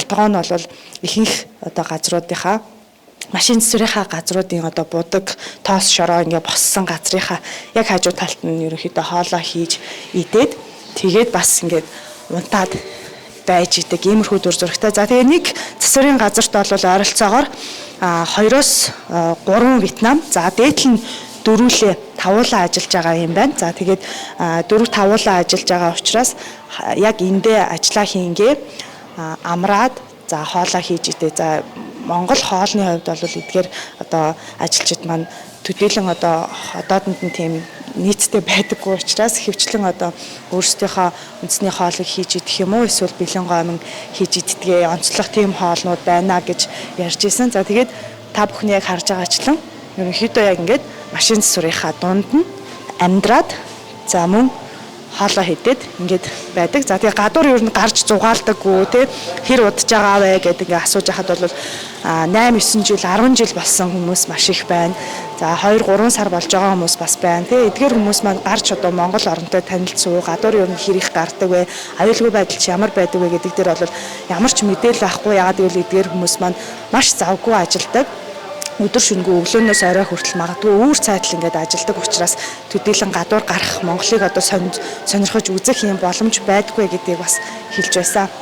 толгой нь бол ихэнх одоо газруудынхаа машин цэцвэрийнхаа газруудын одоо будаг тоос шороо ингээ боссон газрынхаа яг хажуу талд нь ерөнхийдөө хоолоо хийж идээд тэгээд бас ингээд унтаад байж идэг иймэрхүү дүр зурагтай. За тэгээ нэг цэцвэрийн газарт бол ойролцоогоор 2-оос 3 Вьетнам, за дээдл нь 4-лээ тавуулаа ажиллаж байгаа юм байна. За тэгээд 4 тавуулаа ажиллаж байгаа учраас яг эндээ ажиллаа хийнгээ амраад за хоолоо хийж идэ. За Монгол хоолны хувьд бол эдгээр одоо ажилчид маань төдийлөн одоо хотоодонд нь тийм нийцтэй байдаггүй учраас хөвчлэн одоо өөрсдийнхөө үндэсний хоолыг хийж идэх юм уу эсвэл бэлэн гомон хийж иддэг онцлог тийм хоолнууд байна гэж ярьж исэн. За тэгээд та бүхний яг харж байгаачлан ерөнхийдөө яг ингээд машин цэцвэрийнхаа дунд нь амьдраад за мөн хоолоо хийдээд ингээд байдаг. За тэгээ гадуур ер нь гарч зугаалдаггүй тий хэр удаж байгаа вэ гэдэг ингээд асууж байхад бол 8-9 жил 10 жил болсон хүмүүс маш их байна. За 2-3 сар болж байгаа хүмүүс бас байна. Тэгээ эдгээр хүмүүс маань гарч одоо Монгол оронтой танилцсан гадуур ер нь хэр их гардаг вэ? Аюулгүй байдал чи ямар байдаг вэ гэдэг дээр бол ямар ч мэдээлэл авахгүй яагаад гэвэл эдгээр хүмүүс маань маш завгүй ажилдаг. Өдөр шөнөгүй өглөөнөөс орой хүртэл магадгүй үүр цайтал ингээд ажилдаг учраас төдийлөн гадуур гарах Монголыг одоо сонирхож үзэх юм боломж байдаггүй гэдгийг бас хэлж байсан.